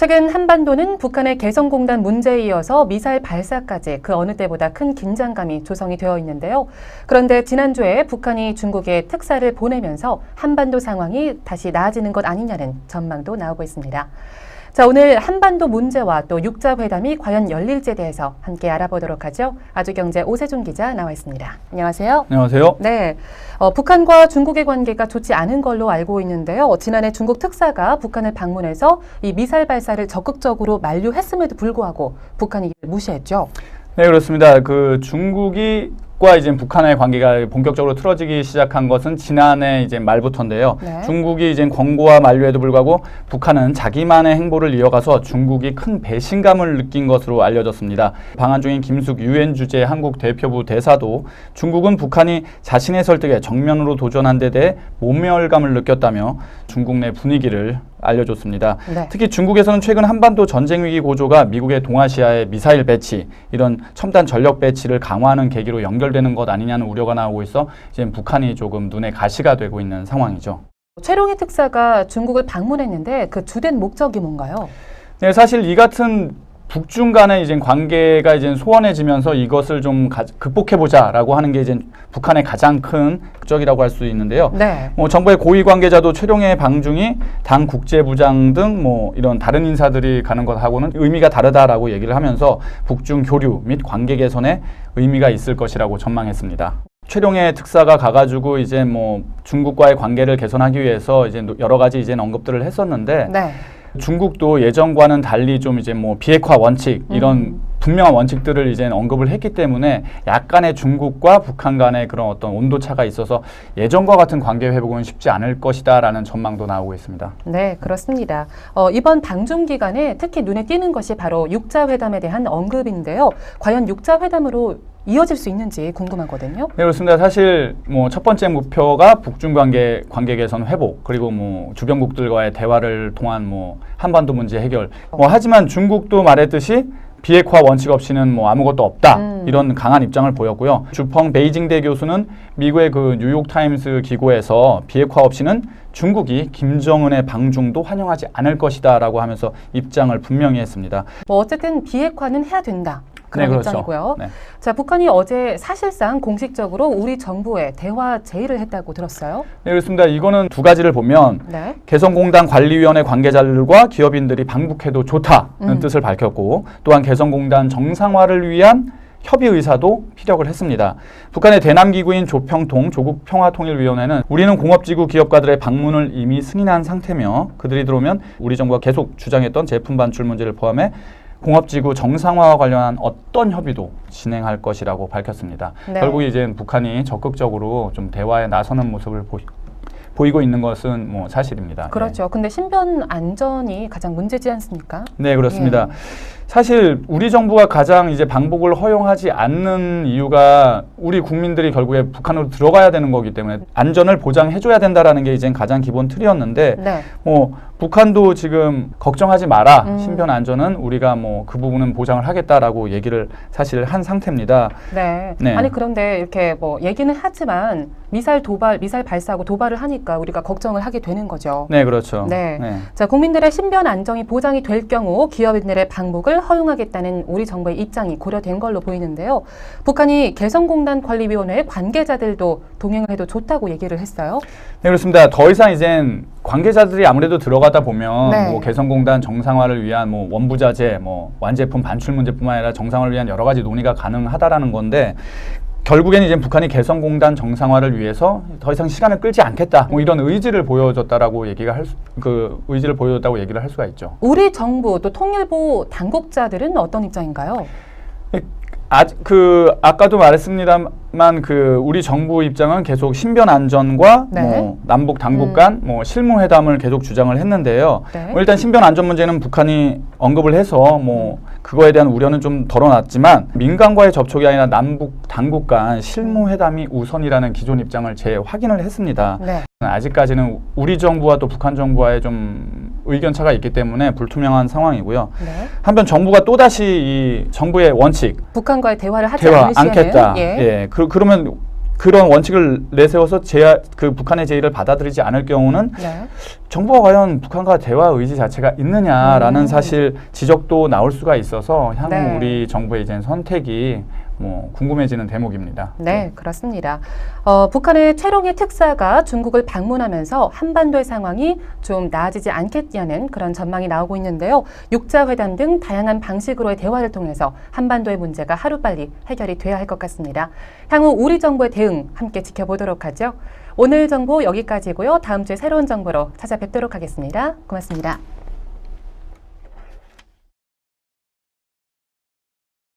최근 한반도는 북한의 개성공단 문제에 이어서 미사일 발사까지 그 어느 때보다 큰 긴장감이 조성이 되어 있는데요. 그런데 지난주에 북한이 중국에 특사를 보내면서 한반도 상황이 다시 나아지는 것 아니냐는 전망도 나오고 있습니다. 자, 오늘 한반도 문제와 또 육자회담이 과연 열릴지에 대해서 함께 알아보도록 하죠. 아주경제 오세준 기자 나와 있습니다. 안녕하세요. 안녕하세요. 네, 북한과 중국의 관계가 좋지 않은 걸로 알고 있는데요. 지난해 중국 특사가 북한을 방문해서 이 미사일 발사를 적극적으로 만류했음에도 불구하고 북한이 이를 무시했죠. 네, 그렇습니다. 중국과 이제 북한의 관계가 본격적으로 틀어지기 시작한 것은 지난해 이제 말부터인데요. 네. 중국이 이제 권고와 만류에도 불구하고 북한은 자기만의 행보를 이어가서 중국이 큰 배신감을 느낀 것으로 알려졌습니다. 방한 중인 김숙 유엔 주재 한국 대표부 대사도 중국은 북한이 자신의 설득에 정면으로 도전한 데 대해 모멸감을 느꼈다며 중국 내 분위기를 알려줬습니다. 네. 특히 중국에서는 최근 한반도 전쟁 위기 고조가 미국의 동아시아의 미사일 배치, 이런 첨단 전력 배치를 강화하는 계기로 연결되는 것 아니냐는 우려가 나오고 있어 이제 북한이 조금 눈에 가시가 되고 있는 상황이죠. 최룡희 특사가 중국을 방문했는데 그 주된 목적이 뭔가요? 네, 사실 이 같은 북중 간의 이제 관계가 이제 소원해지면서 이것을 좀 극복해보자라고 하는 게 이제 북한의 가장 큰 목적이라고 할 수 있는데요. 네. 정부의 고위 관계자도 최룡해 방중이 당 국제부장 등 이런 다른 인사들이 가는 것하고는 의미가 다르다라고 얘기를 하면서 북중 교류 및 관계 개선에 의미가 있을 것이라고 전망했습니다. 최룡해 특사가 가가지고 이제 중국과의 관계를 개선하기 위해서 이제 여러 가지 이제 언급들을 했었는데. 네. 중국도 예전과는 달리 좀 이제 비핵화 원칙 이런 분명한 원칙들을 이제 언급을 했기 때문에 약간의 중국과 북한 간의 그런 어떤 온도차가 있어서 예전과 같은 관계 회복은 쉽지 않을 것이다라는 전망도 나오고 있습니다. 네, 그렇습니다. 이번 방중 기간에 특히 눈에 띄는 것이 바로 육자회담에 대한 언급인데요. 과연 육자회담으로 이어질 수 있는지 궁금하거든요. 네, 그렇습니다. 사실 첫 번째 목표가 북중 관계 개선 회복, 그리고 주변국들과의 대화를 통한 한반도 문제 해결. 하지만 중국도 말했듯이 비핵화 원칙 없이는 아무것도 없다. 이런 강한 입장을 보였고요. 주펑 베이징대 교수는 미국의 뉴욕타임스 기고에서 비핵화 없이는 중국이 김정은의 방중도 환영하지 않을 것이다라고 하면서 입장을 분명히 했습니다. 어쨌든 비핵화는 해야 된다. 그런 네, 그렇죠. 입장이고요. 네. 자, 북한이 어제 사실상 공식적으로 우리 정부에 대화 제의를 했다고 들었어요. 네, 그렇습니다. 이거는 두 가지를 보면 네. 개성공단 관리위원회 관계자들과 기업인들이 방북해도 좋다는 뜻을 밝혔고, 또한 개성공단 정상화를 위한 협의 의사도 피력을 했습니다. 북한의 대남기구인 조평통 조국평화통일위원회는 우리는 공업지구 기업가들의 방문을 이미 승인한 상태며 그들이 들어오면 우리 정부가 계속 주장했던 제품 반출 문제를 포함해 공업지구 정상화와 관련한 어떤 협의도 진행할 것이라고 밝혔습니다. 네. 결국 이제 북한이 적극적으로 좀 대화에 나서는 모습을 보이고 있는 것은 사실입니다. 그렇죠. 근데 신변 안전이 가장 문제지 않습니까? 네, 그렇습니다. 예. 사실 우리 정부가 가장 이제 방북을 허용하지 않는 이유가 우리 국민들이 결국에 북한으로 들어가야 되는 거기 때문에 안전을 보장해줘야 된다라는 게 이제 가장 기본 틀이었는데 네. 북한도 지금 걱정하지 마라. 신변 안전은 우리가 그 부분은 보장을 하겠다라고 얘기를 사실 한 상태입니다. 네. 네. 아니 그런데 이렇게 얘기는 하지만 미사일 발사하고 도발을 하니까 우리가 걱정을 하게 되는 거죠. 네, 그렇죠. 네. 네. 자, 국민들의 신변 안정이 보장이 될 경우 기업인들의 방북을 허용하겠다는 우리 정부의 입장이 고려된 걸로 보이는데요. 북한이 개성공단 관리위원회 관계자들도 동행을 해도 좋다고 얘기를 했어요. 네, 그렇습니다. 더 이상 이젠 관계자들이 아무래도 들어가다 보면 네. 개성공단 정상화를 위한 원부자재, 완제품 반출 문제뿐만 아니라 정상화를 위한 여러 가지 논의가 가능하다라는 건데 결국에는 이제 북한이 개성공단 정상화를 위해서 더 이상 시간을 끌지 않겠다. 이런 의지를 보여줬다라고 의지를 보여줬다고 얘기를 할 수가 있죠. 우리 정부 또 통일부 당국자들은 어떤 입장인가요? 아까도 말했습니다만 우리 정부 입장은 계속 신변 안전과 네. 남북 당국 간 실무회담을 계속 주장을 했는데요. 네. 일단 신변 안전 문제는 북한이 언급을 해서 그거에 대한 우려는 좀 덜어놨지만 민간과의 접촉이 아니라 남북 당국 간 실무회담이 우선이라는 기존 입장을 재확인을 했습니다. 네. 아직까지는 우리 정부와 또 북한 정부와의 좀 의견차가 있기 때문에 불투명한 상황이고요. 네. 한편 정부가 또다시 이 정부의 원칙 북한과의 대화를 하지 대화 않을 시에는 않겠다. 그러면 그런 원칙을 내세워서 그 북한의 제의를 받아들이지 않을 경우는 네. 정부가 과연 북한과 대화 의지 자체가 있느냐라는 사실 지적도 나올 수가 있어서 향후 네. 우리 정부의 이제 선택이 뭐 궁금해지는 대목입니다. 네, 그렇습니다. 북한의 최롱의 특사가 중국을 방문하면서 한반도의 상황이 좀 나아지지 않겠냐는 그런 전망이 나오고 있는데요. 육자회담 등 다양한 방식으로의 대화를 통해서 한반도의 문제가 하루빨리 해결이 돼야 할 것 같습니다. 향후 우리 정부의 대응 함께 지켜보도록 하죠. 오늘 정보 여기까지고요. 다음 주에 새로운 정보로 찾아뵙도록 하겠습니다. 고맙습니다.